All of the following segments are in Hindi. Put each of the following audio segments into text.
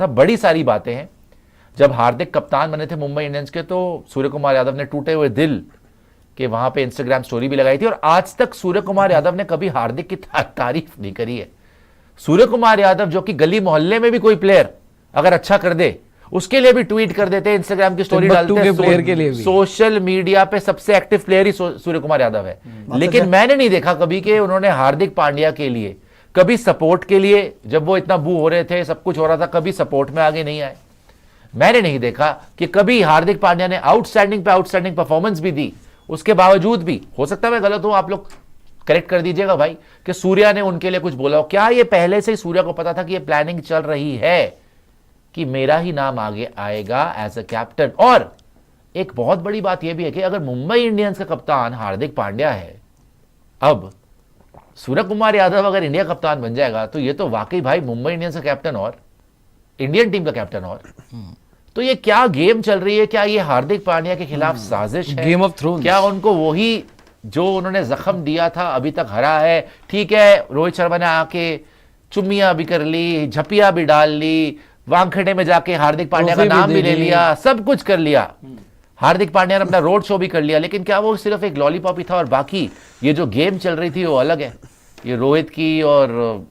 तब बड़ी सारी बातें हैं। जब हार्दिक कप्तान बने थे मुंबई इंडियंस के, तो सूर्य कुमार यादव ने टूटे हुए दिल के वहां पे इंस्टाग्राम स्टोरी भी लगाई थी, और आज तक सूर्य कुमार यादव ने कभी हार्दिक की तारीफ नहीं करी है। सूर्य कुमार यादव, जो कि गली मोहल्ले में भी कोई प्लेयर अगर अच्छा कर दे उसके लिए भी ट्वीट कर देते, इंस्टाग्राम की स्टोरी डालते हैं, प्लेयर के लिए भी सोशल मीडिया पे सबसे एक्टिव प्लेयर ही सूर्य कुमार यादव है। लेकिन मैंने नहीं देखा कभी कि उन्होंने हार्दिक पांड्या के लिए कभी सपोर्ट के लिए, जब वो इतना बू हो रहे थे, सब कुछ हो रहा था, कभी सपोर्ट में आगे नहीं आए। मैंने नहीं देखा कि कभी हार्दिक पांड्या ने आउटस्टैंडिंग पे आउटस्टैंडिंग परफॉर्मेंस भी दी, उसके बावजूद भी, हो सकता है मैं गलत हूं, आप लोग करेक्ट कर दीजिएगा भाई, कि सूर्या ने उनके लिए कुछ बोला हो। क्या ये पहले से ही सूर्या को पता था कि ये प्लानिंग चल रही है कि मेरा ही नाम आगे आएगा एज अ कैप्टन? और एक बहुत बड़ी बात यह भी है कि अगर मुंबई इंडियंस का कप्तान हार्दिक पांड्या है, अब सूर्य कुमार यादव अगर इंडिया कप्तान बन जाएगा तो ये तो वाकई भाई मुंबई इंडियंस का कैप्टन और इंडियन टीम का कैप्टन। और तो ये क्या गेम चल रही है? क्या ये हार्दिक पांड्या के खिलाफ साजिश है? Game of thrones. क्या उनको वही जो उन्होंने जख्म दिया था अभी तक हरा है? ठीक है, रोहित शर्मा ने आके चुम्मियां भी कर ली, झपिया भी डाल ली, वानखेड़े में जाके हार्दिक पांड्या का नाम भी ले लिया, सब कुछ कर लिया, हार्दिक पांड्या ने अपना रोड शो भी कर लिया, लेकिन क्या वो सिर्फ एक लॉलीपॉप ही था? और बाकी ये जो गेम चल रही थी वो अलग है। ये रोहित की और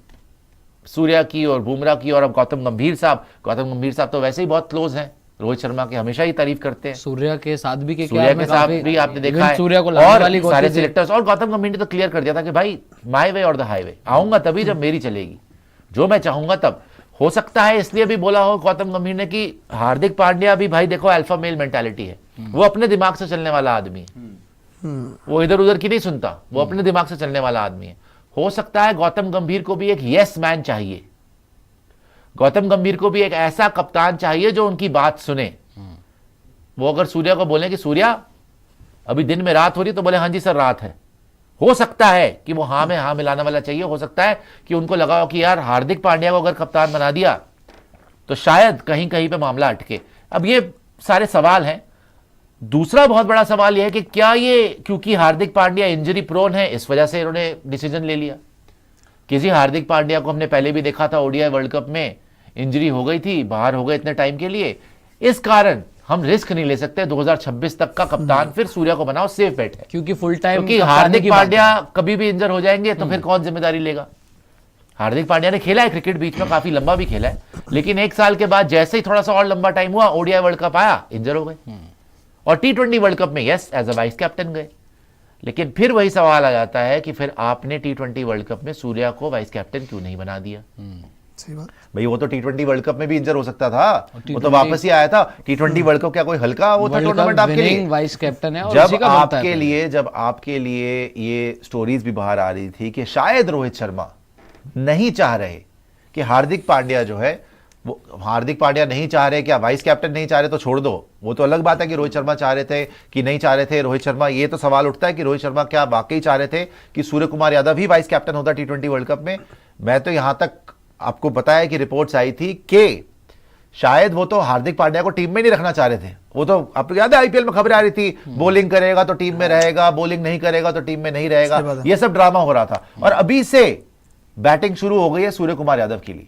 सूर्या की और बुमराह की, और अब गौतम गंभीर साहब तो वैसे ही बहुत क्लोज हैं रोहित शर्मा के, हमेशा ही तारीफ करते हैं। सूर्या के साथ भी आपने देखा है, सूर्या को और सारे सिलेक्टर्स, और गौतम गंभीर ने तो क्लियर कर दिया था कि भाई माई वे और द हाईवे, आऊंगा तभी जब मेरी चलेगी, जो मैं चाहूंगा तब। हो सकता है इसलिए भी बोला हो गौतम गंभीर ने कि हार्दिक पांड्या भी भाई देखो अल्फा मेल मेंटालिटी है, वो अपने दिमाग से चलने वाला आदमी है, वो इधर उधर की नहीं सुनता, वो अपने दिमाग से चलने वाला आदमी है। हो सकता है गौतम गंभीर को भी एक यस मैन चाहिए, गौतम गंभीर को भी एक ऐसा कप्तान चाहिए जो उनकी बात सुने। वो अगर सूर्या को बोले कि सूर्या अभी दिन में रात हो रही, तो बोले हाँ जी सर रात है। हो सकता है कि वो हाँ में हाँ मिलाने वाला चाहिए। हो सकता है कि उनको लगा हो कि यार हार्दिक पांड्या को अगर कप्तान बना दिया तो शायद कहीं कहीं पे मामला अटके। अब ये सारे सवाल हैं। दूसरा बहुत बड़ा सवाल यह है कि क्या ये क्योंकि हार्दिक पांड्या इंजरी प्रोन है इस वजह से इन्होंने डिसीजन ले लिया? किसी हार्दिक पांड्या को हमने पहले भी देखा था, ओडीआई वर्ल्ड कप में इंजरी हो गई थी, बाहर हो गए इतने टाइम के लिए, इस कारण हम रिस्क नहीं ले सकते 2026 तक का कप्तान फिर सूर्या को बनाओ, सेफ बेट है। क्योंकि फुल टाइम, क्योंकि हार्दिक पांड्या कभी भी इंजर हो जाएंगे तो फिर कौन जिम्मेदारी लेगा? हार्दिक पांड्या ने खेला है क्रिकेट, बीच में काफी लंबा भी खेला है, लेकिन एक साल के बाद जैसे ही थोड़ा सा और लंबा टाइम हुआ, ओडीआई वर्ल्ड कप आया, इंजर हो गए। और टी20 वर्ल्ड कप में yes as a vice captain गए। लेकिन फिर वही सवाल आ जाता है कि फिर आपने टी20 वर्ल्ड कप में सूर्या को वाइस कैप्टन क्यों नहीं बना दिया? सही बात भाई, वो तो टी20 वर्ल्ड कप में भी इंजर हो सकता था, वो तो वापस ही आया था। टी20 वर्ल्ड कप क्या कोई हल्का वो था टूर्नामेंट आपके लिए? वाइस कैप्टन है। और जब आपके लिए ये स्टोरीज भी बाहर आ रही थी कि शायद रोहित शर्मा नहीं चाह रहे कि हार्दिक पांड्या जो है, वो हार्दिक पांड्या नहीं चाह रहे, क्या वाइस कैप्टन नहीं चाह रहे तो छोड़ दो, वो तो अलग बात है कि रोहित शर्मा चाह रहे थे कि नहीं चाह रहे थे रोहित शर्मा। ये तो सवाल उठता है कि रोहित शर्मा क्या वाकई चाह रहे थे कि सूर्य कुमार यादव ही वाइस कैप्टन होता टी20 वर्ल्ड कप में? मैं तो यहां तक आपको बताया कि रिपोर्ट्स आई थी कि शायद वो तो हार्दिक पांड्या को टीम में नहीं रखना चाह रहे थे। वो तो आपको याद है आईपीएल में खबरें आ रही थी, बॉलिंग करेगा तो टीम में रहेगा, बॉलिंग नहीं करेगा तो टीम में नहीं रहेगा, ये सब ड्रामा हो रहा था। और अभी से बैटिंग शुरू हो गई है सूर्य कुमार यादव के लिए।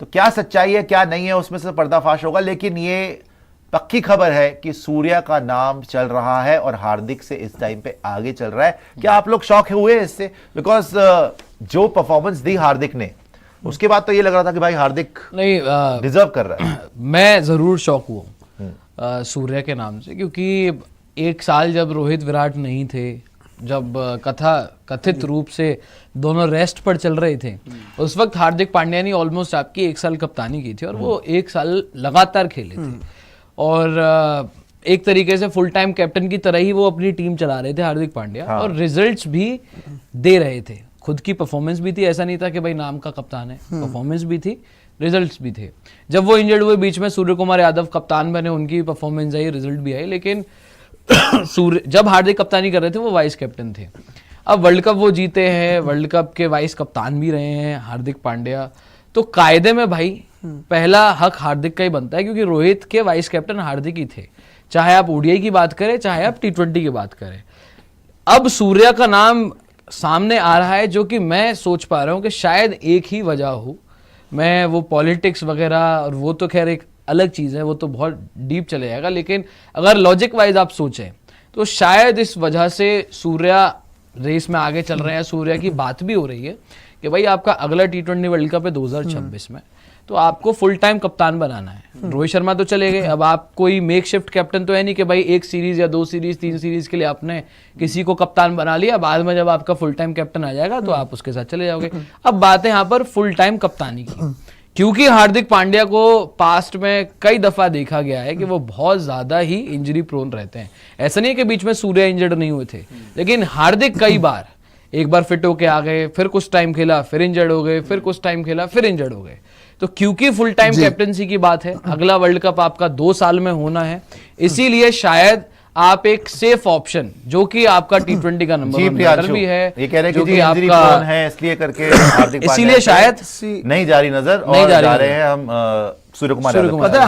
तो क्या सच्चाई है क्या नहीं है उसमें से पर्दाफाश होगा, लेकिन ये पक्की खबर है कि सूर्या का नाम चल रहा है और हार्दिक से इस टाइम पे आगे चल रहा है। क्या आप लोग शॉक हुए इससे? बिकॉज जो परफॉर्मेंस दी हार्दिक ने, उसके बाद तो ये लग रहा था कि भाई हार्दिक नहीं डिजर्व कर रहा है। मैं जरूर शॉक हुआ सूर्या के नाम से, क्योंकि एक साल जब रोहित विराट नहीं थे, जब कथित रूप से दोनों रेस्ट पर चल रहे थे, उस वक्त हार्दिक पांड्या ने ऑलमोस्ट आपकी 1 साल कप्तानी की थी और वो 1 साल लगातार खेले थे और एक तरीके से फुल टाइम कैप्टन की तरह ही वो अपनी टीम चला रहे थे हार्दिक पांड्या। हाँ। और रिजल्ट्स भी दे रहे थे, खुद की परफॉर्मेंस भी थी, ऐसा नहीं था कि भाई नाम का कप्तान है, परफॉर्मेंस भी थी, रिजल्ट्स भी थे। जब वो इंजर्ड हुए बीच में, सूर्य कुमार यादव कप्तान बने, उनकी परफॉर्मेंस आई, रिजल्ट भी आई, लेकिन जब हार्दिक कप्तानी कर रहे थे वो वाइस कैप्टन थे। अब वर्ल्ड कप वो जीते हैं, वर्ल्ड कप के वाइस कप्तान भी रहे हैं हार्दिक पांड्या, तो कायदे में भाई पहला हक हार्दिक का ही बनता है, क्योंकि रोहित के वाइस कैप्टन हार्दिक ही थे, चाहे आप ओडीआई की बात करें चाहे आप टी20 की बात करें। अब सूर्या का नाम सामने आ रहा है, जो कि मैं सोच पा रहा हूं कि शायद एक ही वजह हो मैं वो पॉलिटिक्स वगैरह और वो तो खैर एक अलग चीज़ है, वो तो बहुत डीप चले जाएगा, लेकिन अगर लॉजिक वाइज आप सोचें तो शायद इस वजह से सूर्या रेस में आगे चल रहे हैं, सूर्या की बात भी हो रही है कि भाई आपका अगला T20 वर्ल्ड कप है 2026 में, तो आपको फुल टाइम कप्तान बनाना है। रोहित शर्मा तो चले गए, अब आप कोई मेक शिफ्ट कैप्टन तो है नहीं कि भाई 1 सीरीज या 2 सीरीज 3 सीरीज के लिए आपने किसी को कप्तान बना लिया, बाद में जब आपका फुल टाइम कैप्टन आ जाएगा तो आप उसके साथ चले जाओगे। अब बात है यहाँ पर फुल टाइम कप्तानी की, क्योंकि हार्दिक पांड्या को पास्ट में कई दफा देखा गया है कि वो बहुत ज्यादा ही इंजरी प्रोन रहते हैं। ऐसा नहीं है कि बीच में सूर्या इंजर्ड नहीं हुए थे, लेकिन हार्दिक कई बार, एक बार फिट होके आ गए, फिर कुछ टाइम खेला, फिर इंजर्ड हो गए, फिर कुछ टाइम खेला, फिर इंजर्ड हो गए। तो क्योंकि फुल टाइम कैप्टनसी की बात है, अगला वर्ल्ड कप आपका 2 साल में होना है, इसीलिए शायद आप एक सेफ ऑप्शन, जो कि आपका T20 का नंबर भी है, ये कह रहे जो कि इंजरी प्रोन है, इसलिए करके हार्दिक पांड्या इसीलिए शायद नहीं जा रही नजर और जा रहे हैं हम सूर्य कुमार यादव। पता है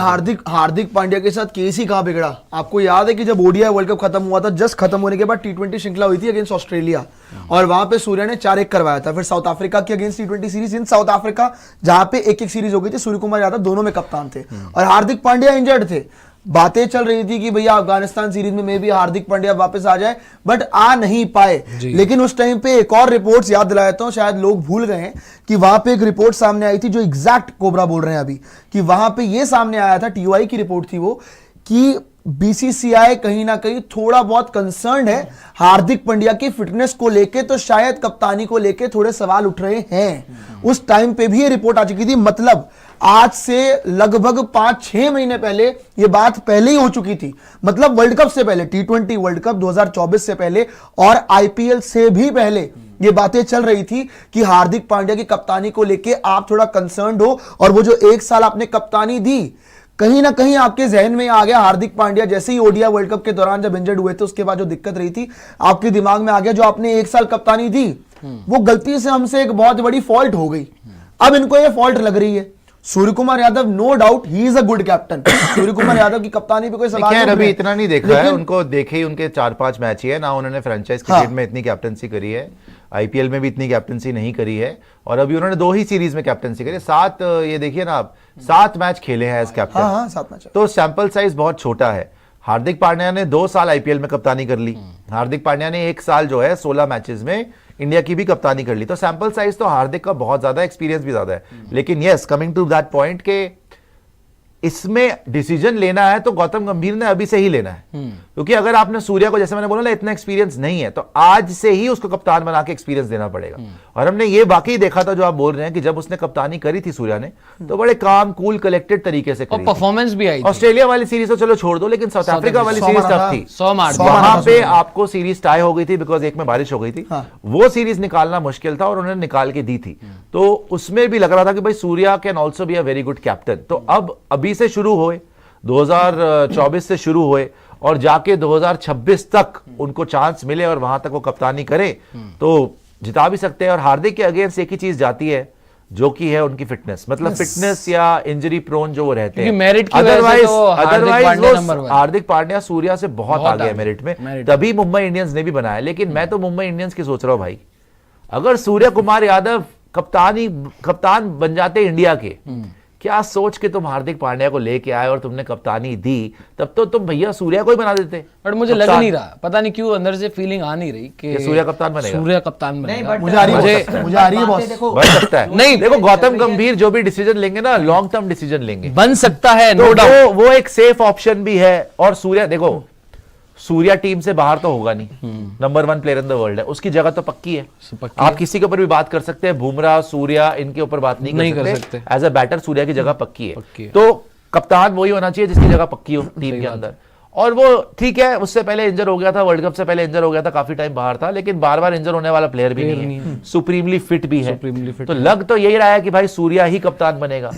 हार्दिक पांड्या के साथ केस ही कहां बिगड़ा? आपको याद है कि जब ओडीआई वर्ल्ड कप खत्म हुआ था, जस्ट खत्म होने के बाद T20 श्रृंखला हुई थी अगेंस्ट ऑस्ट्रेलिया, और वहां पे सूर्य ने 4-1 करवाया था। फिर साउथ अफ्रीका की against T20 series in south Africa, जहां पे 1-1 सीरीज हो गई थी, सूर्य कुमार यादव दोनों में कप्तान थे और हार्दिक पांड्या इंजर्ड थे। बातें चल रही थी कि भैया अफगानिस्तान सीरीज में भी हार्दिक पांड्या वापस आ जाए, बट आ नहीं पाए। लेकिन उस टाइम पे एक और रिपोर्ट्स याद दिला देता हूं, शायद लोग भूल गए हैं कि वहां पे एक रिपोर्ट सामने आई थी, जो एग्जैक्ट कोबरा बोल रहे हैं अभी, कि वहां पे ये सामने आया था, टीओआई की रिपोर्ट थी वो, कि बीसीसीआई कहीं ना कहीं थोड़ा बहुत कंसर्न है हार्दिक पांड्या की फिटनेस को लेके, तो शायद कप्तानी को लेके थोड़े सवाल उठ रहे हैं। उस टाइम पे भी ये रिपोर्ट आ चुकी थी, मतलब आज से लगभग 5-6 महीने पहले ये बात पहले ही हो चुकी थी, मतलब वर्ल्ड कप से पहले, T20 वर्ल्ड कप 2024 से पहले और आईपीएल से भी पहले ये बातें चल रही थी कि हार्दिक पांड्या की कप्तानी को लेके आप थोड़ा कंसर्न्ड हो, और वो जो 1 साल आपने कप्तानी दी, कहीं ना कहीं आपके जहन में आ गया हार्दिक पांड्या, जैसे ही ओडीआई वर्ल्ड कप के दौरान जब इंजर्ड हुए थे, उसके बाद जो दिक्कत रही थी, आपके दिमाग में आ गया जो आपने 1 साल कप्तानी दी, वो गलती से हमसे एक बहुत बड़ी फॉल्ट हो गई। अब इनको ये फॉल्ट लग रही है। Surya Kumar Yadav, no doubt he is a good captain, Surya Kumar Yadav की कप्तानी पे कोई सवाल नहीं। अभी इतना नहीं देखा है उनको, देखे ही उनके 4-5 मैच ही है ना, उन्होंने फ्रेंचाइज क्रिकेट में इतनी कैप्टनसी करी है, आईपीएल में भी इतनी कैप्टनसी नहीं करी है, और अभी उन्होंने 2 ही सीरीज में कैप्टनसी करी है। 7 ये देखिए ना आप, 7 मैच खेले हैं एज कैप्टन, 7 मैच, तो सैंपल साइज बहुत छोटा है। हार्दिक पांड्या ने 2 साल आईपीएल में कप्तानी कर ली, हार्दिक पांड्या ने 1 साल जो है 16 मैचेस में इंडिया की भी कप्तानी कर ली, तो सैंपल साइज तो हार्दिक का बहुत ज्यादा, एक्सपीरियंस भी ज्यादा है। लेकिन yes, coming to that point के इसमें डिसीजन लेना है तो गौतम गंभीर ने अभी से ही लेना है, क्योंकि अगर आपने सूर्या को, जैसे मैंने बोला ना, इतना एक्सपीरियंस नहीं है, तो आज से ही उसको कप्तान बना के एक्सपीरियंस देना पड़ेगा। और हमने ये वाकई देखा था, जो आप बोल रहे हैं, कि जब उसने कप्तानी करी थी सूर्या ने, तो बड़े काम, कूल, कलेक्टेड तरीके से करी, परफॉर्मेंस भी आई। ऑस्ट्रेलिया वाली सीरीज तो चलो छोड़ दो, लेकिन साउथ अफ्रीका वाली सीरीज टफ थी, 100 मार, वहां पे आपको सीरीज टाई हो गई थी, बिकॉज एक में बारिश हो गई थी। वो सीरीज निकालना मुश्किल था और उन्होंने निकाल के दी थी, तो उसमें भी लग रहा था कि भाई Surya can also be a very good captain. तो अब अभी से शुरू हुए, 2024 से शुरू हुए और जाके 2026 तक उनको चांस मिले और वहां तक वो कप्तानी करे, तो जिता भी सकते हैं। और हार्दिक के अगेंस्ट एक ही चीज जाती है, जो कि है उनकी फिटनेस, मतलब फिटनेस या इंजरी प्रोन जो वो रहते हैं। अदरवाइज हार्दिक पांड्या सूर्या से बहुत आगे है मेरिट में, तभी मुंबई इंडियंस ने भी बनाया। लेकिन मैं तो मुंबई इंडियंस की सोच रहा हूं भाई, अगर सूर्य कुमार यादव कप्तान बन जाते इंडिया के, क्या सोच के तुम हार्दिक पांड्या को लेके आए और तुमने कप्तानी दी, तब तो तुम भैया सूर्या को ही बना देते। बट मुझे लग नहीं रहा, पता नहीं क्यों अंदर से फीलिंग आ नहीं रही कि सूर्या कप्तान बनेगा, सूर्या कप्तान बनेगा। मुझे आ रही है बॉस, बन सकता है। नहीं देखो, गौतम गंभीर जो भी डिसीजन लेंगे ना, लॉन्ग टर्म डिसीजन लेंगे, बन सकता है, नो तो डाउट, वो एक सेफ ऑप्शन भी है। और सूर्या देखो, सूर्या टीम से बाहर तो होगा नहीं, number 1 player in the world है, उसकी जगह तो पक्की है। आप किसी के ऊपर भी बात कर सकते हैं, बुमराह, सूर्या, इनके ऊपर बात नहीं कर सकते। एज अ बैटर सूर्या की जगह पक्की है, तो कप्तान वही होना चाहिए जिसकी जगह पक्की हो टीम के अंदर। और वो ठीक है, उससे पहले इंजर हो गया था, वर्ल्ड कप से पहले इंजर हो गया था, काफी टाइम बाहर था, लेकिन बार बार इंजर होने वाला प्लेयर भी नहीं है, सुप्रीमली फिट भी है। तो लग तो यही रहा है कि भाई सूर्या ही कप्तान बनेगा।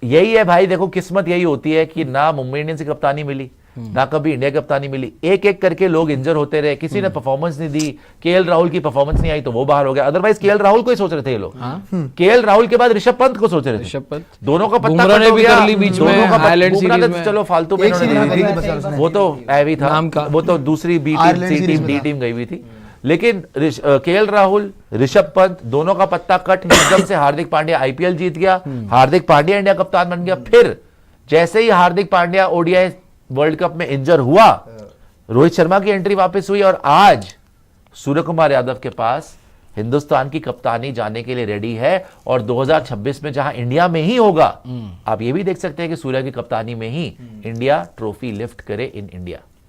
यही है भाई, देखो किस्मत यही होती है कि ना मुंबई इंडियंस की कप्तानी मिली, ना कभी इंडिया की कप्तानी मिली, एक एक करके लोग इंजर होते रहे, किसी ने परफॉर्मेंस नहीं दी। केएल राहुल की परफॉर्मेंस नहीं आई तो वो बाहर हो गया, अदरवाइज केएल राहुल को ही सोच रहे थे ये लोग। केएल राहुल के बाद ऋषभ पंत को सोच रहे थे, दोनों का पत्ता कट हो गया, दोनों का चलो फालतू में, वो तो एवी था, वो तो दूसरी बी टीम सी टीम डी टीम गई हुई थी, लेकिन केएल राहुल, ऋषभ पंत दोनों का पत्ता कट, एकदम से हार्दिक पांड्या आईपीएल जीत गया, हार्दिक पांड्या इंडिया कप्तान बन गया। फिर जैसे ही Hardik Pandya ODI world cup में इंजर हुआ, रोहित शर्मा की एंट्री वापस हुई और आज सूर्य कुमार यादव के पास हिंदुस्तान की कप्तानी जाने के लिए रेडी है। और 2026 में जहां इंडिया में ही होगा, आप ये भी देख सकते हैं कि सूर्य की कप्तानी में ही इंडिया ट्रॉफी लिफ्ट करे इन इंडिया।